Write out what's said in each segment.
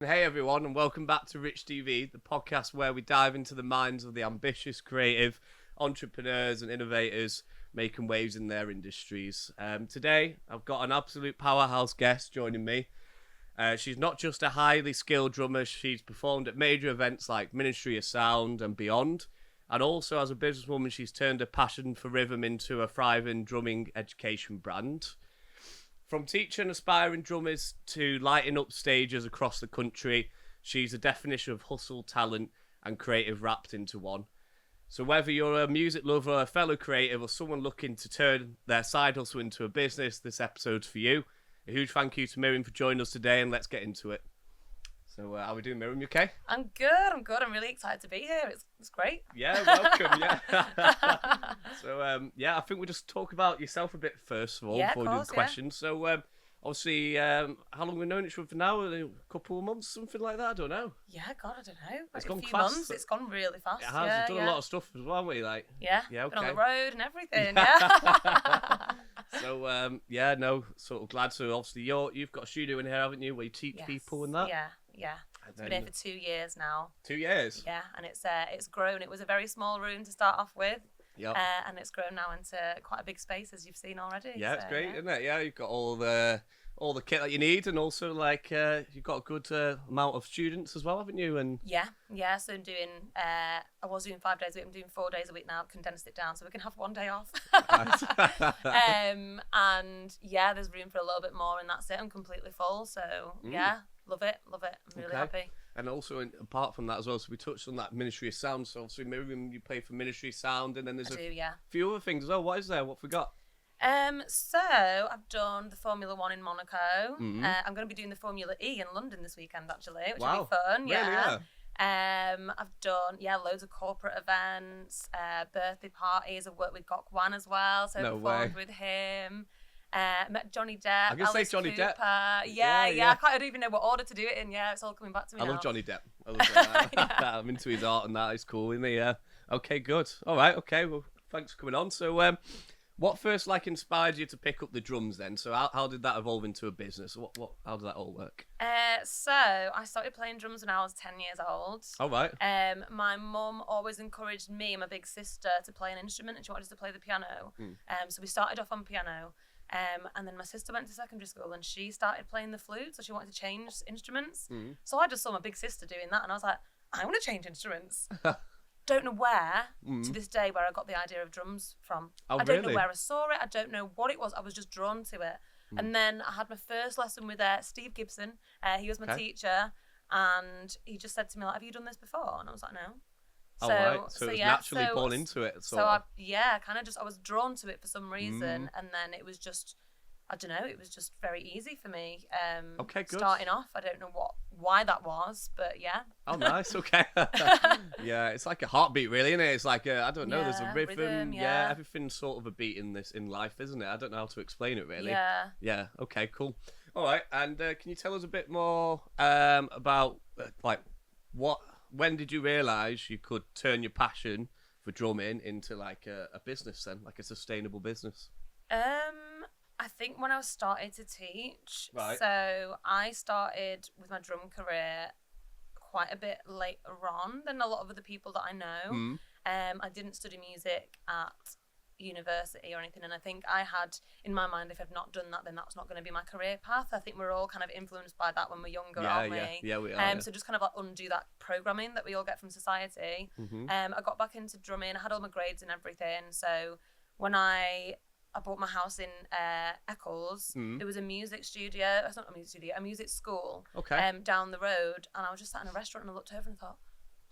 Hey everyone, and welcome back to Rich TV, the podcast where we dive into the minds of the ambitious, creative entrepreneurs and innovators making waves in their industries. Today, I've got an absolute powerhouse guest joining me. She's not just a highly skilled drummer, she's performed at major events like Ministry of Sound and beyond. And also, as a businesswoman, she's turned her passion for rhythm into a thriving drumming education brand. From teaching aspiring drummers to lighting up stages across the country, she's a definition of hustle, talent, and creative wrapped into one. So whether you're a music lover, a fellow creative, or someone looking to turn their side hustle into a business, this episode's for you. A huge thank you to Miriam for joining us today, and let's get into it. So how are we doing, Miriam? You okay? I'm good. I'm really excited to be here. It's great. Yeah, welcome. Yeah. So I think we'll just talk about yourself a bit first of all before we do the questions. So obviously, how long have we known each other for now? A couple of months, something like that. I don't know. Yeah, God, I don't know. It's like gone a few fast. months. It's gone really fast. It has. You've done a lot of stuff as well, haven't you? Like yeah, okay. Been on the road and everything. Yeah. So sort of glad. So obviously, you've got a studio in here, haven't you, where you teach people and that? Yeah. It's been here for 2 years now. 2 years? Yeah, and it's grown. It was a very small room to start off with. Yep. And it's grown now into quite a big space, as you've seen already. Yeah, it's great, isn't it? Yeah, you've got all the kit that you need, and also you've got a good amount of students as well, haven't you? And yeah. So I'm doing. I was doing 5 days a week. I'm doing 4 days a week now. Condensed it down so we can have 1 day off. And yeah, there's room for a little bit more, and that's it. I'm completely full. So yeah. Love it. I'm really happy. And also, apart from that as well, so we touched on that Ministry of Sound. So obviously, Miriam, you play for Ministry of Sound, and then there's a few other things as well. What is there? What have we got? So I've done the Formula One in Monaco. Mm-hmm. I'm going to be doing the Formula E in London this weekend, actually, which will be fun. Really, yeah. I've done loads of corporate events, birthday parties. I've worked with Gokwan as well, so I performed with him. Met Johnny Depp. I can say Johnny Cooper. Depp. Yeah. I don't even know what order to do it in. Yeah, it's all coming back to me. I now. love Johnny Depp. I love that. I'm into his art and that. He's cool, isn't he? Yeah. Okay, good. All right. Okay. Well, thanks for coming on. So, what first inspired you to pick up the drums then? So, how did that evolve into a business? How did that all work? So I started playing drums when I was 10 years old. All right. My mum always encouraged me and my big sister to play an instrument, and she wanted us to play the piano. So we started off on piano. And then my sister went to secondary school and she started playing the flute, so she wanted to change instruments. So I just saw my big sister doing that, and I was like, I want to change instruments. Don't know where, to this day, where I got the idea of drums from. I don't know where I saw it. I don't know what it was. I was just drawn to it. And then I had my first lesson with Steve Gibson. He was my teacher, and he just said to me, like, have you done this before? And I was like, no. So it was naturally born into it. I was drawn to it for some reason, and then it was just, I don't know, it was just very easy for me. Okay, good. Starting off, I don't know why that was, but yeah. Oh, nice. Okay. Yeah, it's like a heartbeat, really, isn't it? It's like I don't know. There's a rhythm. Yeah, everything's sort of a beat in life, isn't it? I don't know how to explain it really. Yeah. Yeah. Okay. Cool. All right. And can you tell us a bit more about when did you realise you could turn your passion for drumming into a business then, like a sustainable business? I think when I started to teach, right. So I started with my drum career quite a bit later on than a lot of other people that I know. I didn't study music at university or anything, and I think I had in my mind, if I've not done that, then that's not going to be my career path. I think we're all kind of influenced by that when we're younger, aren't we? Yeah, we are. So just kind of undo that programming that we all get from society. I got back into drumming. I had all my grades and everything. So when I bought my house in Eccles, there was a music studio. It's not a music studio, a music school. Okay. Down the road, and I was just sat in a restaurant and I looked over and thought,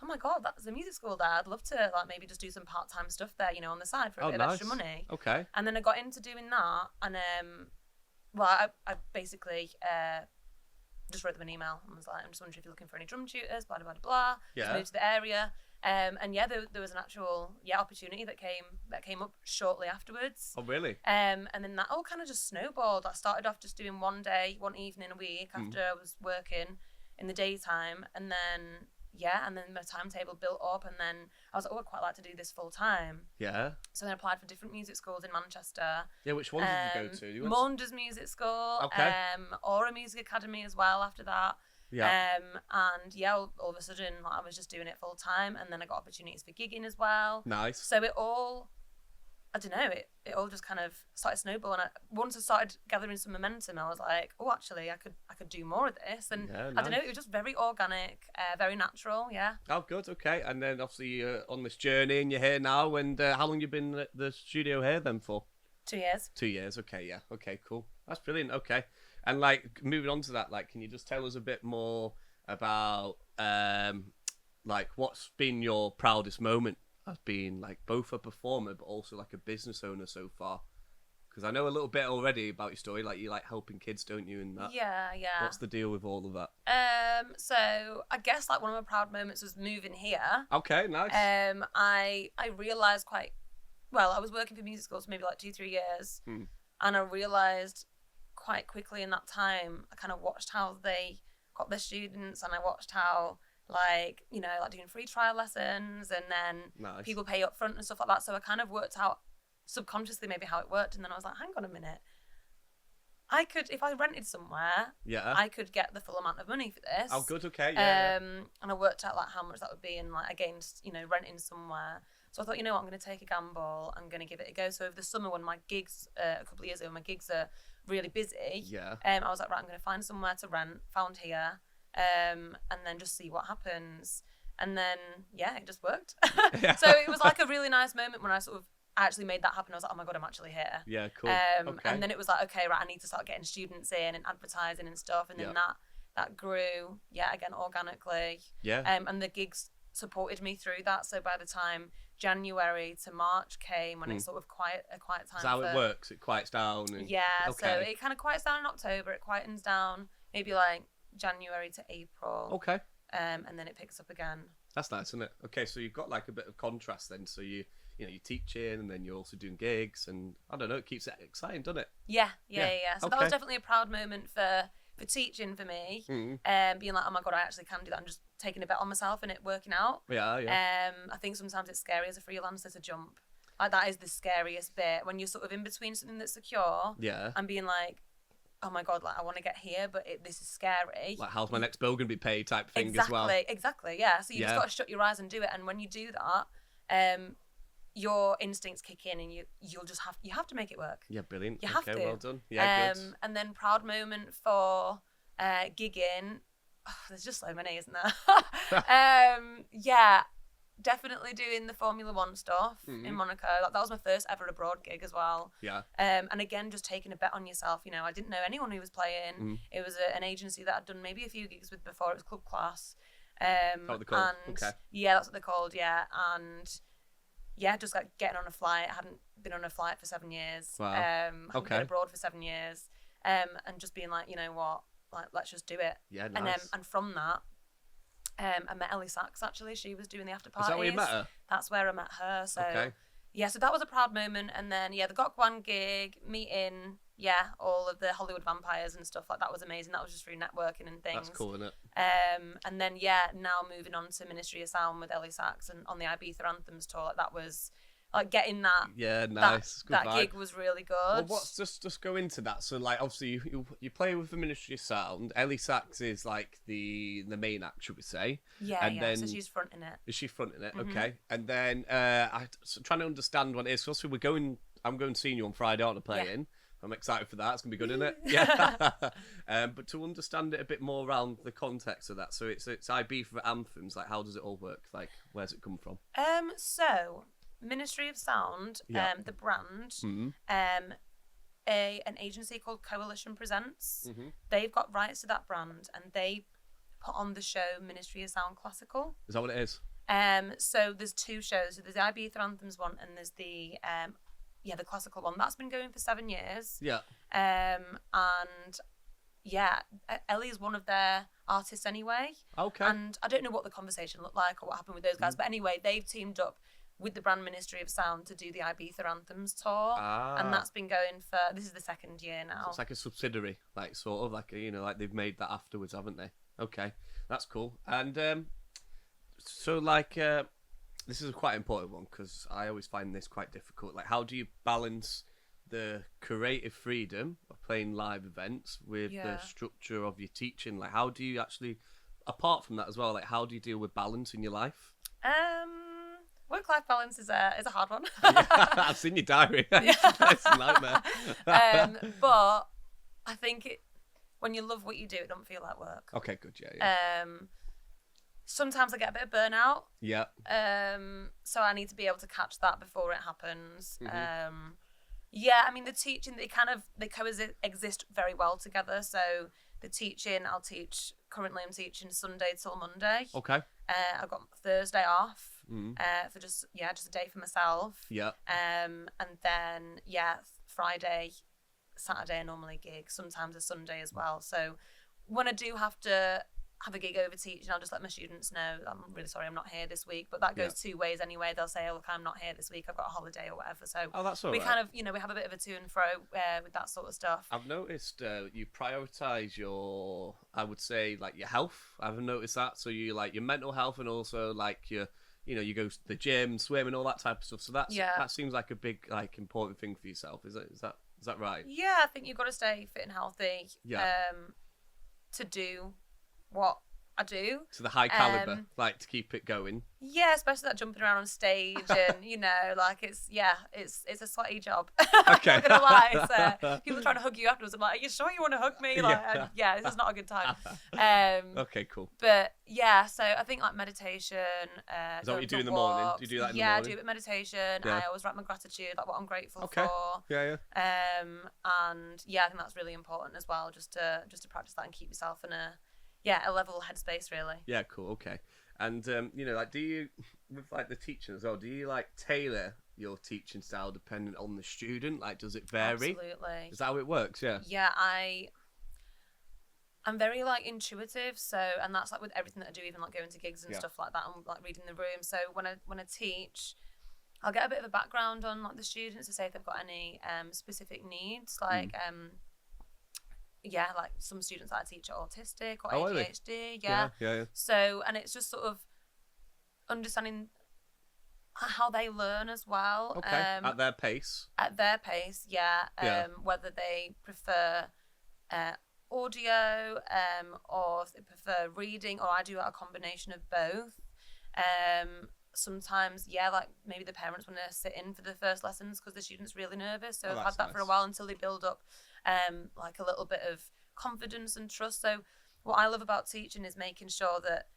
oh my God, that's a music school there. I'd love to maybe just do some part-time stuff there, on the side for a bit of extra money. Okay. And then I got into doing that, and I basically just wrote them an email and was like, I'm just wondering if you're looking for any drum tutors, blah, blah, blah, blah. Yeah. Just moved to the area. And yeah, there was an actual opportunity that came up shortly afterwards. Oh, really? And then that all kind of just snowballed. I started off just doing one day, one evening a week after I was working in the daytime, and then my timetable built up, and then I was like, oh, I'd quite like to do this full time. Yeah. So then I applied for different music schools in Manchester. Yeah, which ones did you go to? Maunders Music School. Okay. Aura Music Academy as well after that. Yeah. And yeah, all of a sudden, like, I was just doing it full time, and then I got opportunities for gigging as well. Nice. So it all, I don't know, it all just kind of started snowballing. Once I started gathering some momentum, I was like, oh, actually, I could do more of this. And Yeah, I don't know, nice. it was just very organic, very natural. Yeah. Oh, good. Okay. And then obviously you're on this journey and you're here now. And how long you been at the studio here then for? 2 years. 2 years. Okay. Yeah. Okay. Cool. That's brilliant. Okay. And like moving on to that, like, can you just tell us a bit more about like what's been your proudest moment as being like both a performer but also like a business owner so far? Because I know a little bit already about your story. Like you like helping kids, don't you? And that. Yeah, yeah. What's the deal with all of that? So I guess like one of my proud moments was moving here. Okay. Nice. I realised quite well, I was working for music schools for maybe like 2-3 years, and I realised quite quickly in that time, I kind of watched how they got their students, and I watched how, like, you know, like doing free trial lessons, and then people pay up front and stuff like that. So I kind of worked out subconsciously maybe how it worked, and then I was like, hang on a minute, I could, if I rented somewhere, I could get the full amount of money for this. Oh, good. Okay. Yeah. And I worked out like how much that would be, and like against, you know, renting somewhere. So I thought, you know what, I'm going to take a gamble. I'm going to give it a go. So over the summer, when my gigs, a couple of years ago, my gigs are really busy. I was like, right, I'm going to find somewhere to rent. Found here, and then just see what happens. And then it just worked. So it was like a really nice moment when I sort of actually made that happen. I was like, oh my god, I'm actually here. Yeah, cool. And then it was like, okay, right, I need to start getting students in and advertising and stuff. And then that grew, again, organically. And the gigs supported me through that. So by the time January to March came, when it's sort of a quiet time. That's how it works. It quiets down. And... So it kind of quiets down in October. It quietens down maybe like January to April. Okay. And then it picks up again. That's nice, isn't it? Okay, so you've got like a bit of contrast then. So you're teaching, and then you're also doing gigs, and I don't know, it keeps it exciting, doesn't it? Yeah. So that was definitely a proud moment for teaching for me. Being like, oh my god, I actually can do that. I'm just taking a bet on myself and it working out. I think sometimes it's scary as a freelancer to jump. Like, that is the scariest bit, when you're sort of in between something that's secure and being like, oh my god, like, I want to get here, but this is scary. Like, how's my next bill going to be paid type thing as well. Exactly, yeah. So you just got to shut your eyes and do it. And when you do that, your instincts kick in, and you have to make it work. Yeah, brilliant. You have to. Well done. Yeah, good. And then proud moment for gigging. Oh, there's just so many, isn't there? Definitely doing the Formula One stuff in Monaco. Like, that was my first ever abroad gig as well. And again, just taking a bet on yourself. You know, I didn't know anyone who was playing. It was an agency that I'd done maybe a few gigs with before. It was Club Class. What they're called. Okay. Yeah, that's what they're called. Yeah, and just like getting on a flight. I hadn't been on a flight for 7 years. Wow. Hadn't been abroad for 7 years. And just being like, you know what, like, let's just do it. Yeah, nice. And from that, I met Ellie Sachs, actually. She was doing the after parties. Is that where you met her? That's where I met her. So so that was a proud moment. And then the Gokwan gig, meeting all of the Hollywood vampires and stuff like that was amazing. That was just through networking and things. That's cool, isn't it? And then now moving on to Ministry of Sound with Ellie Sachs and on the Ibiza Anthems tour, like, that was like getting that. Yeah, nice. That gig was really good. Well, what's just go into that? So, like, obviously you play with the Ministry of Sound. Ellie Sachs is like the main act, should we say? Then, so she's fronting it. Is she fronting it? Okay. And then I'm trying to understand what it is. So obviously I'm going to see you on Friday, aren't I, playing? I'm excited for that. It's going to be good, isn't it? Yeah. But to understand it a bit more around the context of that. So it's Ibiza Anthems. Like, how does it all work? Like, where's it come from? So Ministry of Sound, the brand, an agency called Coalition Presents. They've got rights to that brand, and they put on the show Ministry of Sound Classical. Is that what it is? So there's 2 shows. So there's the Ibiza Anthems one, and there's the classical one. That's been going for 7 years. Ellie is one of their artists anyway. Okay. And I don't know what the conversation looked like or what happened with those guys, but anyway, they've teamed up with the brand Ministry of Sound to do the Ibiza Anthems tour, and that's been going for, this is the 2nd year now. So it's like a subsidiary, like sort of like like they've made that afterwards, haven't they? Okay, that's cool. And so like this is a quite important one, because I always find this quite difficult. Like, how do you balance the creative freedom of playing live events with Yeah. the structure of your teaching? Like, how do you actually, apart from that as well, like, how do you deal with balance in your life? Work-life balance is a hard one. Yeah, I've seen your diary. It's a nightmare. But I think when you love what you do, it don't feel like work. Okay, good. Yeah. Sometimes I get a bit of burnout. Yeah. So I need to be able to catch that before it happens. Mm-hmm. Yeah, I mean the teaching, they coexist very well together. So the teaching, currently I'm teaching Sunday till Monday. Okay. I've got Thursday off. Mm-hmm. For just a day for myself. Yeah. And then Friday, Saturday I normally gig, sometimes a Sunday as well. So when I do have to have a gig over teaching, I'll just let my students know I'm really sorry I'm not here this week. But that goes two ways anyway. They'll say, oh, look, I'm not here this week, I've got a holiday or whatever. So that's all we right. kind of, we have a bit of a to and fro with that sort of stuff. I've noticed you prioritise your, I would say, like your health. I've noticed that. So you like your mental health and also like your, you go to the gym, swim, and all that type of stuff. So that seems like a big, like, important thing for yourself. Is that right? Yeah, I think you've got to stay fit and healthy. Yeah. To do what I do. To the high caliber, like to keep it going. Yeah, especially that jumping around on stage and like it's a sweaty job. Okay. I'm not gonna lie. So people trying to hug you afterwards. I'm like, are you sure you want to hug me? Like, this is not a good time. Okay, cool. But yeah, so I think like meditation. Is that what you do in the morning? Do you do that in the morning? Yeah, I do a bit of meditation. I always write my gratitude, like what I'm grateful for. Yeah. And yeah, I think that's really important as well, just to practice that and keep yourself in a level headspace, really. Yeah, cool. Okay. And like, do you, with like the teaching as well, do you like tailor your teaching style dependent on the student? Like, does it vary? Absolutely. Is that how it works? Yeah. Yeah, I'm very like intuitive, so, and that's like with everything that I do, even like going to gigs and stuff like that, and like reading the room. So when I teach, I'll get a bit of a background on like the students to say if they've got any specific needs, like like some students that I teach are autistic or ADHD. Yeah. So, and it's just sort of understanding how they learn as well. Okay. At their pace. Whether they prefer audio or if they prefer reading, or I do a combination of both. Sometimes, like maybe the parents want to sit in for the first lessons because the student's really nervous. So I've had that for a while until they build up like a little bit of confidence and trust. So what I love about teaching is making sure that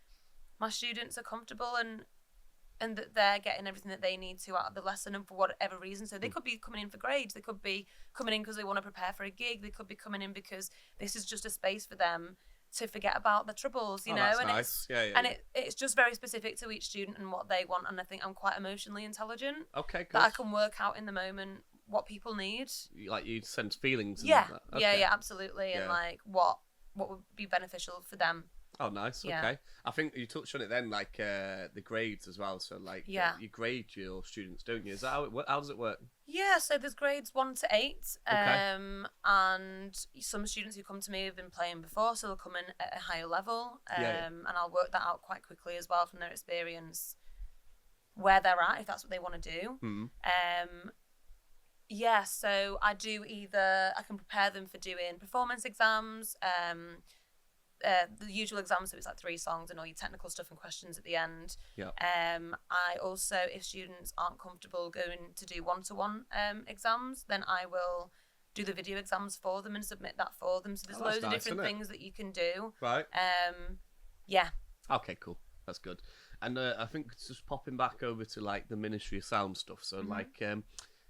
my students are comfortable and that they're getting everything that they need to out of the lesson, and for whatever reason. So they could be coming in for grades, they could be coming in because they want to prepare for a gig, they could be coming in because this is just a space for them to forget about the troubles, you know. That's and nice. It's just very specific to each student and what they want. And I think I'm quite emotionally intelligent. Okay, good. That I can work out in the moment what people need. Like, you sense feelings. And Yeah, that. Okay. yeah, absolutely. And like what would be beneficial for them. Oh, nice. Yeah. Okay. I think you touched on it then, like the grades as well. So like, you grade your students, don't you? Is that how it? How does it work? Yeah. So there's grades 1 to 8, and some students who come to me have been playing before, so they'll come in at a higher level, and I'll work that out quite quickly as well from their experience, where they're at, if that's what they want to do. So I do I can prepare them for doing performance exams, the usual exams, so it's like 3 songs and all your technical stuff and questions at the end. I also, if students aren't comfortable going to do one-to-one exams, then I will do the video exams for them and submit that for them. So there's loads of different things that you can do. Right. Yeah. Okay, cool. That's good. And I think just popping back over to like the Ministry of Sound stuff. So like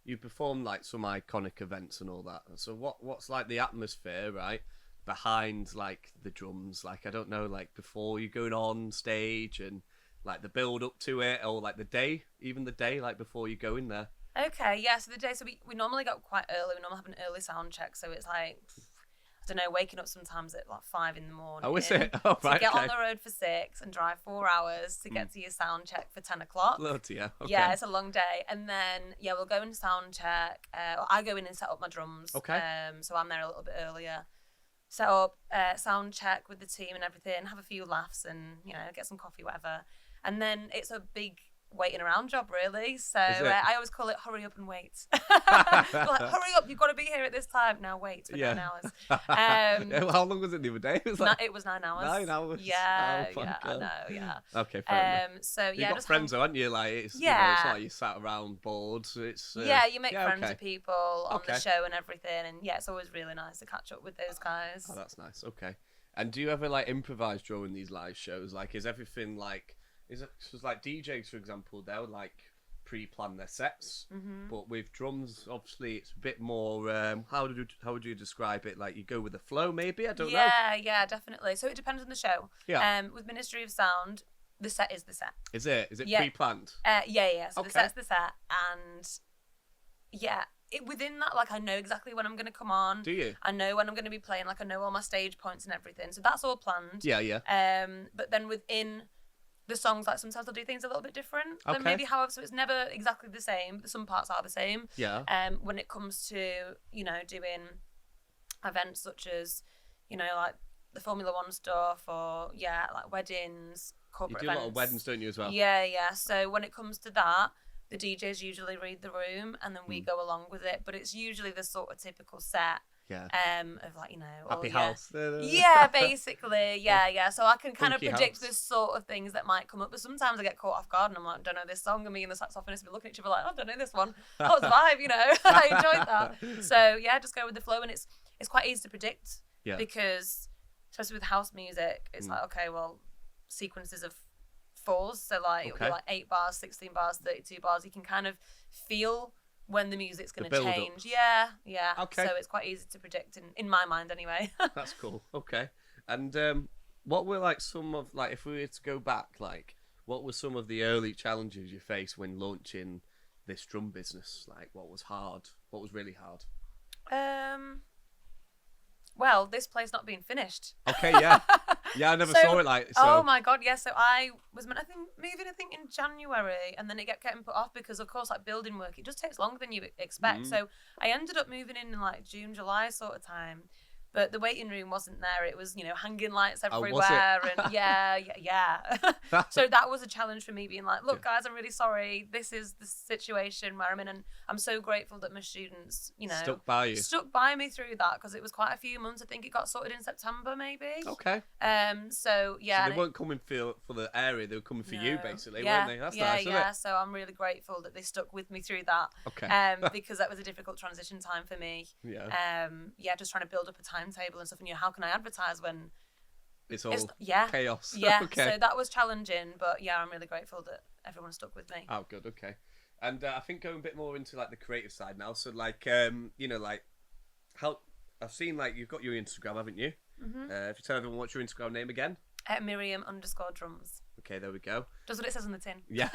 you perform like some iconic events and all that. So what's like the atmosphere, right, behind like the drums? Like, I don't know, like before you're going on stage and like the build up to it, or like the day, like before you go in there. Okay, yeah, so the day, so we normally go quite early. We normally have an early sound check, so it's like, I don't know, waking up sometimes at like 5 in the morning. Oh, is it? Oh, right. To get on the road for 6 and drive 4 hours to get to your sound check for 10 o'clock. Bloody hell. Okay. Yeah, it's a long day. And then, we'll go and sound check. I go in and set up my drums. Okay. So I'm there a little bit earlier. Set up, sound check with the team and everything, have a few laughs and, get some coffee, whatever. And then it's a big waiting around job, really. So it? I always call it hurry up and wait. Like, hurry up, you've got to be here at this time. Now wait for 9 hours. Well, how long was it the other day? It was it was 9 hours. 9 hours? Yeah, Oh, yeah, God. I know, yeah. Okay, fair enough. So, You've yeah. got just friends, though, haven't you? Like, it's, you know, it's not like you sat around bored. It's, yeah, you make friends okay. with people on the show and everything. And, yeah, it's always really nice to catch up with those guys. Oh, that's nice. Okay. And do you ever, like, improvise during these live shows? Like, is everything, like... Is it... Cause, like, DJs, for example, they'll, like... pre-plan their sets, but with drums, obviously, it's a bit more. How would you describe it? Like you go with the flow, maybe? I don't know. Yeah, definitely. So it depends on the show. Yeah. With Ministry of Sound, the set is the set. Is it? Is it Yeah. pre-planned? Yeah. So Okay. the set's the set, and yeah, within that, like I know exactly when I'm going to come on. Do you? I know when I'm going to be playing. Like I know all my stage points and everything. So that's all planned. Yeah. But then within the songs, like sometimes I'll do things a little bit different Okay. than maybe however, so it's never exactly the same, but some parts are the same. Yeah. When it comes to, you know, doing events such as, you know, like the Formula One stuff or like weddings, You corporate do a events. lot of weddings, don't you, as well? Yeah. So when it comes to that, the DJs usually read the room and then we go along with it, but it's usually the sort of typical set. Yeah. Of like, you know, Happy yeah. house. Yeah, basically, yeah. So I can kind of Funky predict house. this sort of things that might come up, but sometimes I get caught off guard and I'm like, I don't know this song, and me and the saxophonist will be looking at each other like, I don't know this one. That was the vibe, you know. I enjoyed that. So yeah, just go with the flow, and it's quite easy to predict because especially with house music, it's like, okay, well, sequences of fours, so like it'll be like 8 bars, 16 bars, 32 bars. You can kind of feel when the music's going to change. Yeah. Okay. So it's quite easy to predict in my mind anyway. That's cool. Okay. And what were like some of like if we were to go back, like what were some of the early challenges you faced when launching this drum business? Like what was hard? What was really hard? Well, this place not being finished. Okay, yeah. Yeah, I never saw it like so. Oh my god, yeah. So I was meant moving in January, and then it kept getting put off because of course like building work, it just takes longer than you expect. So I ended up moving in like June, July sort of time. But the waiting room wasn't there. It was, you know, hanging lights everywhere. And yeah. So that was a challenge for me, being like, look, guys, I'm really sorry. This is the situation where I'm in. And I'm so grateful that my students, you know, stuck by me through that, because it was quite a few months. I think it got sorted in September, maybe. Okay. So yeah. So they weren't coming for the area. They were coming for you, basically, weren't they? That's nice, isn't it? So I'm really grateful that they stuck with me through that. Okay. Because that was a difficult transition time for me. Yeah. Just trying to build up a timetable and stuff, and how can I advertise when it's all chaos? Yeah. Okay. So that was challenging, but yeah, I'm really grateful that everyone stuck with me. Oh, good. Okay. And I think going a bit more into like the creative side now. So like, you know, like how I've seen like you've got your Instagram, haven't you? If you tell everyone what's your Instagram name again? Miriam_drums. Okay, there we go. Does what it says on the tin. Yeah.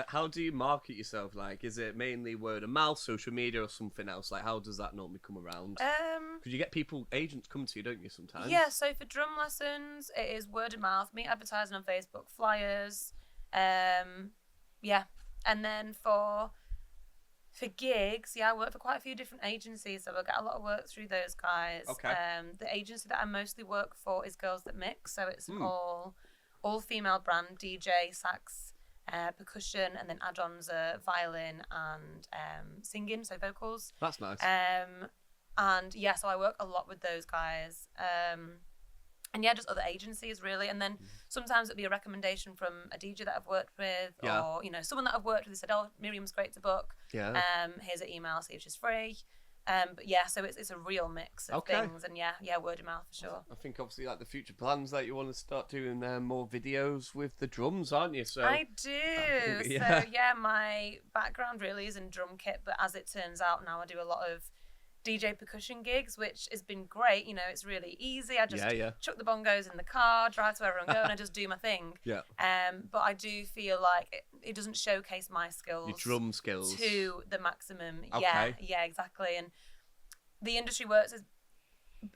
How do you market yourself? Like, is it mainly word of mouth, social media, or something else? Like, how does that normally come around? Because you get agents come to you, don't you, sometimes? Yeah, so for drum lessons, it is word of mouth, me advertising on Facebook, flyers, yeah. And then for gigs, I work for quite a few different agencies, so I get a lot of work through those guys. Okay. The agency that I mostly work for is Girls That Mix, so it's all female brand, DJ, sax, percussion, and then add-ons are violin and singing, so vocals. That's nice. And yeah, so I work a lot with those guys. And yeah, just other agencies really. And then sometimes it'll be a recommendation from a DJ that I've worked with, or, you know, someone that I've worked with who said, oh, Miriam's great to book. Yeah. Here's an email, see if she's free. But yeah, so it's a real mix of things, and yeah, word of mouth for sure. I think obviously like the future plans that you want to start doing more videos with the drums, aren't you? So I do. So yeah, my background really is in drum kit, but as it turns out now, I do a lot of DJ percussion gigs, which has been great. You know, it's really easy. I just chuck the bongos in the car, drive to wherever I'm going, and I just do my thing. Yeah. But I do feel like it doesn't showcase my skills. Your drum skills. To the maximum. Okay. Yeah, exactly. And the industry works as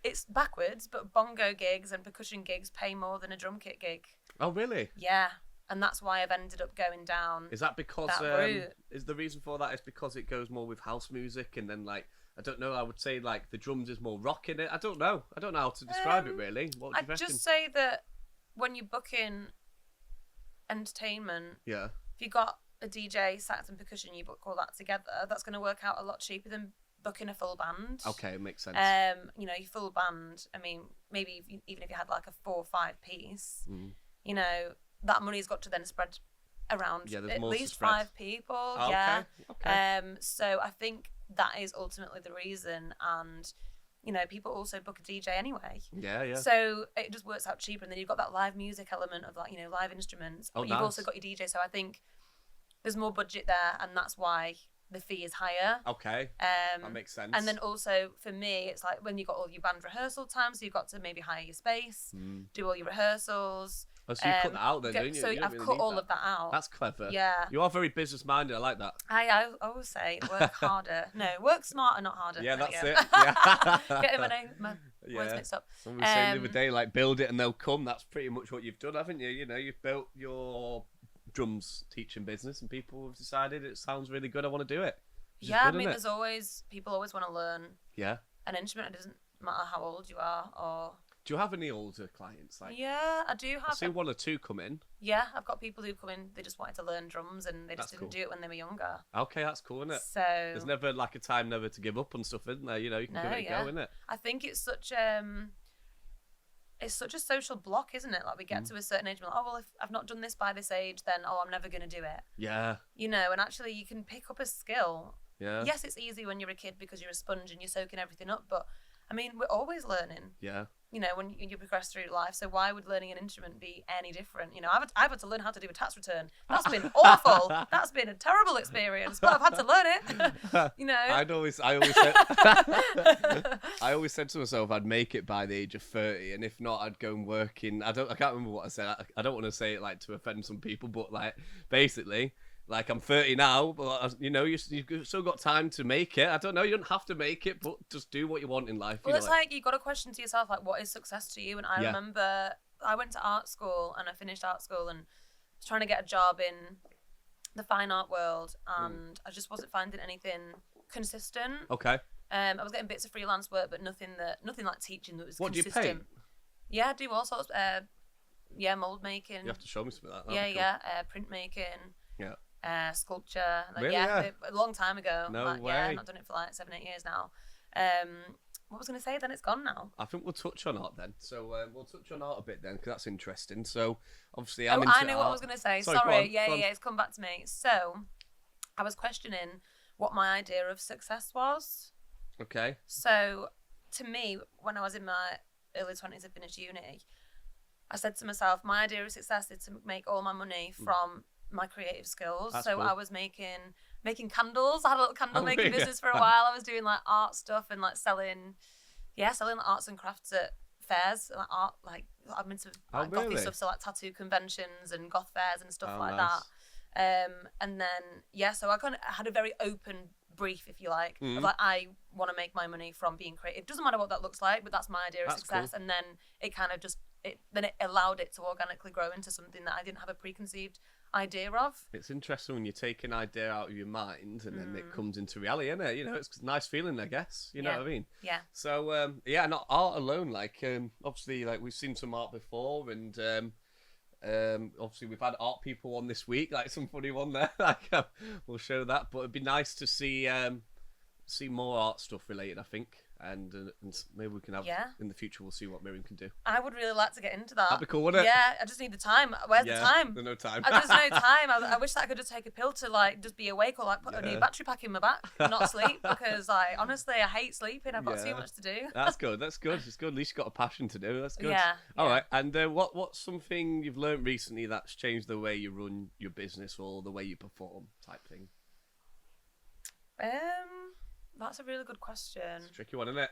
it's backwards, but bongo gigs and percussion gigs pay more than a drum kit gig. Oh, really? Yeah. And that's why I've ended up going down. Is that because that route. Is the reason for that is because it goes more with house music, and then like I don't know, I would say like the drums is more rock in it. I don't know how to describe it really. What do you reckon? I'd just say that when you're booking entertainment, Yeah. if you got a DJ, sax and percussion, you book all that together, that's going to work out a lot cheaper than booking a full band. Okay, makes sense. You know, your full band, I mean, maybe even if you had like a 4 or 5 piece, you know, that money's got to then spread around at least 5 people. Oh, yeah. Okay. So I think that is ultimately the reason, and you know, people also book a DJ anyway. Yeah. So it just works out cheaper, and then you've got that live music element of like, you know, live instruments. Oh, but you've also got your DJ. So I think there's more budget there, and that's why the fee is higher. Okay. That makes sense. And then also for me, it's like when you got all your band rehearsal time, so you've got to maybe hire your space, do all your rehearsals. Oh, so you cut that out then, don't you? So You don't I've really cut need all that. of that out. That's clever. Yeah. You are very business minded. I like that. I always say work harder. No, work smarter, not harder. Yeah, There we that's go. it. Yeah. Getting my words mixed up. Someone was saying the other day, like, build it and they'll come. That's pretty much what you've done, haven't you? You know, you've built your drums teaching business, and people have decided it sounds really good. I want to do it. Yeah, I mean, there's always people always want to learn. Yeah. An instrument. It doesn't matter how old you are or. Do you have any older clients? Like, yeah, I do have. I see 1 or 2 come in. Yeah, I've got people who come in. They just wanted to learn drums, and they just didn't do it when they were younger. Okay, that's cool, isn't it? So there's never like a time never to give up on stuff, isn't there? You know, you can give it a go, isn't it? I think it's such a social block, isn't it? Like we get to a certain age, and we're like, oh well, if I've not done this by this age, then I'm never going to do it. Yeah. You know, and actually you can pick up a skill. Yeah. Yes, it's easy when you're a kid because you're a sponge and you're soaking everything up, but I mean, we're always learning. Yeah. You know, when you progress through life, so why would learning an instrument be any different? You know, I've had to learn how to do a tax return. That's been awful. That's been a terrible experience, but I've had to learn it. You know, I always said, I always said to myself I'd make it by the age of 30, and if not, I'd go and work in. I can't remember what I said. I don't want to say it like to offend some people, but like basically. Like, I'm 30 now, but, you know, you've still got time to make it. I don't know, you don't have to make it, but just do what you want in life. Well, it's like, you've got to question to yourself, like, what is success to you? And I remember I went to art school, and I finished art school, and was trying to get a job in the fine art world, and I just wasn't finding anything consistent. Okay. I was getting bits of freelance work, but nothing like teaching that was consistent. What do you paint? Yeah, I do all sorts. Mold making. You have to show me some of that. Print making. Yeah. Sculpture. Like, really? A long time ago. No way. Yeah, I've not done it for like 7-8 years now. What was I going to say then? It's gone now. I think we'll touch on art then. So we'll touch on art a bit then, because that's interesting. So obviously I know art. What I was going to say. Sorry. Yeah, it's come back to me. So I was questioning what my idea of success was. Okay. So to me, when I was in my early 20s, I finished uni, I said to myself, my idea of success is to make all my money from my creative skills. That's so cool. I was making candles. I had a little candle making business for a while. I was doing like art stuff and like selling arts and crafts at fairs, like art, like I'm into like gothy stuff, so like tattoo conventions and goth fairs and stuff like that. And then so I kind of had a very open brief, if you like, of like, I want to make my money from being creative. Doesn't matter what that looks like, but that's my idea of success. Cool. And then it kind of just it allowed it to organically grow into something that I didn't have a preconceived idea of. It's interesting when you take an idea out of your mind and then it comes into reality, isn't it? You know, it's a nice feeling, I guess. You know what I mean? Yeah. So not art alone. Like obviously, like we've seen some art before, and obviously we've had art people on this week, like some funny one there. Like we'll show that, but it'd be nice to see more art stuff related, I think. And maybe we can have in the future. We'll see what Miriam can do. I would really like to get into that. That'd be cool, wouldn't it? Yeah, I just need the time. Where's the time? There's no time. There's no time. I wish that I could just take a pill to like just be awake, or like put a new battery pack in my back and not sleep, because like honestly I hate sleeping. I've got too much to do. That's good. It's good. At least you've got a passion to do. That's good. Yeah. All right. And what's something you've learned recently that's changed the way you run your business or the way you perform, type thing? That's a really good question. It's a tricky one, isn't it?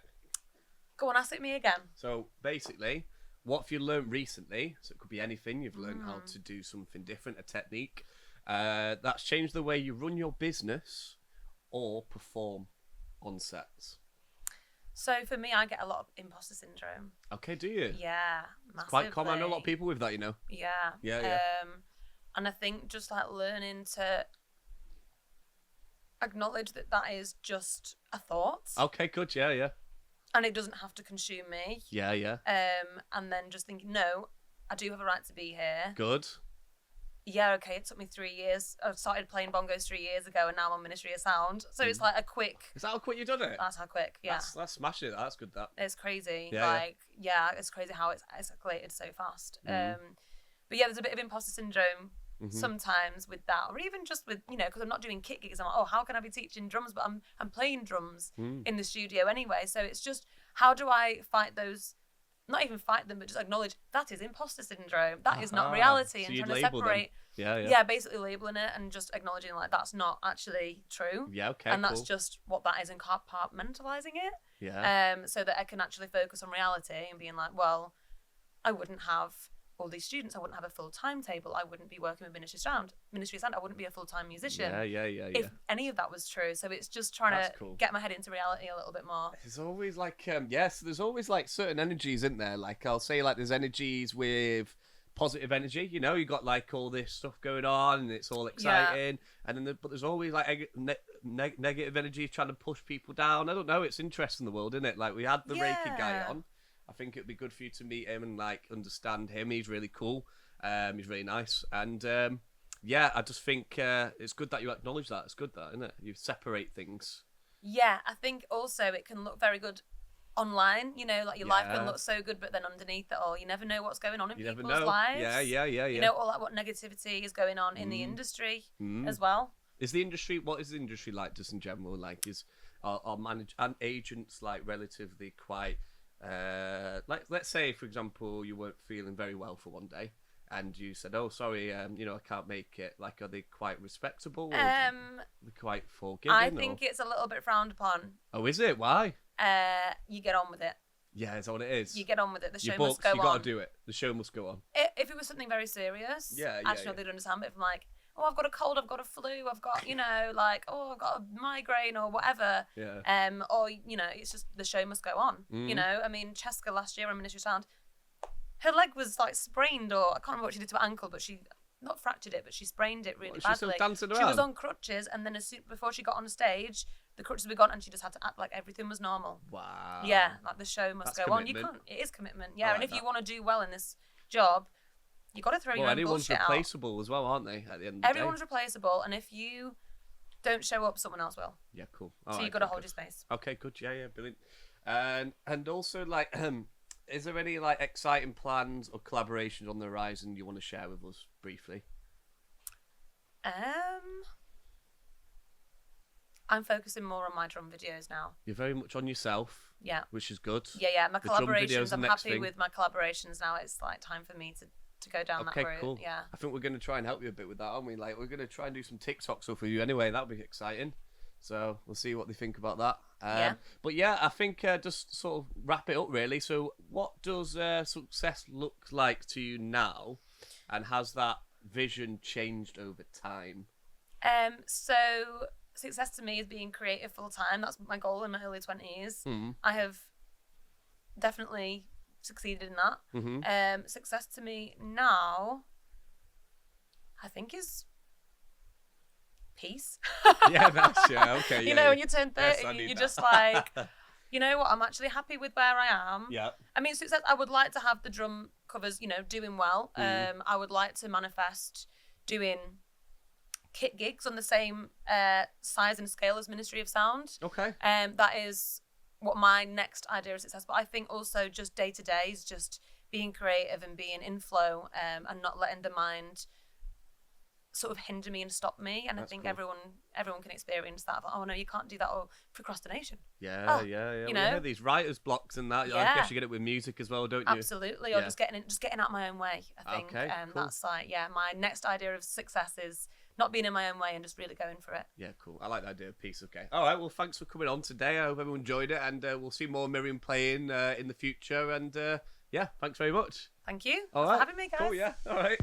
Go on, ask it me again. So basically, what have you learned recently? So it could be anything. You've learned how to do something different, a technique that's changed the way you run your business or perform on sets. So for me, I get a lot of imposter syndrome. Okay, do you? Yeah, massively. It's quite common. I know a lot of people with that, you know. Yeah. And I think just like learning to acknowledge that is just a thought. Okay, good. Yeah. And it doesn't have to consume me. Yeah. And then just thinking, no, I do have a right to be here. Good. Yeah, okay, it took me 3 years. I started playing bongos 3 years ago, and now I'm on Ministry of Sound. So it's like a quick. Is that how quick you done it? That's how quick. Yeah, That's smashing. That's good. That. it's crazy. Yeah, It's crazy how it's escalated so fast. But yeah, there's a bit of imposter syndrome sometimes with that, or even just with because I'm not doing kit gigs. I'm like, oh, how can I be teaching drums? But I'm playing drums in the studio anyway. So it's just, how do I fight those? Not even fight them, but just acknowledge that is imposter syndrome. That is not reality, and trying to separate. Yeah, basically labeling it and just acknowledging like that's not actually true. Yeah, okay, and that's cool. just what that is, and compartmentalizing it. Yeah. So that I can actually focus on reality and being like, well, I wouldn't have all these students. I wouldn't have a full timetable. I wouldn't be working with Ministry of Sound. I wouldn't be a full-time musician. Yeah. If any of that was true. So it's just trying to get my head into reality a little bit more. There's always like there's always like certain energies, isn't there? Like I'll say like there's energies with positive energy. You got like all this stuff going on and it's all exciting, and then but there's always like negative energy trying to push people down. I don't know. It's interesting, the world, isn't it? Like we had the Reiki guy on. I think it'd be good for you to meet him and like understand him. He's really cool. He's really nice, and I just think it's good that you acknowledge that. It's good, that, isn't it? You separate things. Yeah, I think also it can look very good online. Like your life can look so good, but then underneath it all, you never know what's going on in people's lives. Yeah. You know, all that what negativity is going on in the industry as well. What is the industry like just in general? Like are manage and agents like relatively quite like, let's say for example you weren't feeling very well for one day and you said, oh sorry, I can't make it. Like, are they quite respectable, or they're quite forgiving? I think it's a little bit frowned upon. Oh, is it? Why? You get on with it. Yeah, is that what it is? You get on with it. The show must go on. You got to do it. The show must go on. If it was something very serious, actually, they'd understand. But if I'm like, oh, I've got a cold, I've got a flu, I've got, like, oh, I've got a migraine or whatever. Yeah. Or, it's just the show must go on. I mean, Cheska last year on Ministry of Sound, her leg was like sprained, or I can't remember what she did to her ankle, but she not fractured it, but she sprained it really badly. She's still dancing around? She was on crutches, and then before she got on stage, the crutches were gone, and she just had to act like everything was normal. Wow. Yeah, like the show must go on. You can't. It is commitment. Yeah, and if you want to do well in this job, you got to throw your own bullshit out. Anyone's replaceable as well, aren't they? At the end of the Everyone's replaceable, and if you don't show up, someone else will. Yeah, cool. So you've got to hold your space. Okay, good. Yeah, brilliant. And also, like, is there any like exciting plans or collaborations on the horizon you want to share with us briefly? I'm focusing more on my drum videos now. You're very much on yourself. Yeah. Which is good. Yeah. My collaborations, I'm happy with my collaborations now. It's like time for me to go down that route. Okay, cool. Yeah. I think we're going to try and help you a bit with that, aren't we? Like, we're going to try and do some TikTok stuff for you anyway. That'll be exciting. So we'll see what they think about that. But yeah, I think just sort of wrap it up really. So what does success look like to you now? And has that vision changed over time? So success to me is being creative full time. That's my goal in my early 20s. I have definitely succeeded in that. Success to me now, I think, is peace. Okay. You know, when you turn 30, you're just like, you know what, I'm actually happy with where I am. Yeah. I mean, success, I would like to have the drum covers, doing well. I would like to manifest doing kit gigs on the same size and scale as Ministry of Sound. Okay. That is what my next idea of success. But I think also just day to day is just being creative and being in flow, and not letting the mind sort of hinder me and stop me. And I think cool. everyone can experience that. Oh no, you can't do that, or procrastination. Yeah. You we know, have these writer's blocks and that. I guess you get it with music as well, don't you? Absolutely. Or just getting out my own way. I think cool. That's like my next idea of success is not being in my own way and just really going for it. Yeah, cool. I like the idea of peace. Okay. All right. Well, thanks for coming on today. I hope everyone enjoyed it, and we'll see more Miriam playing in the future. And yeah, thanks very much. Thank you. All Thanks for having me, guys. Cool. Yeah. All right.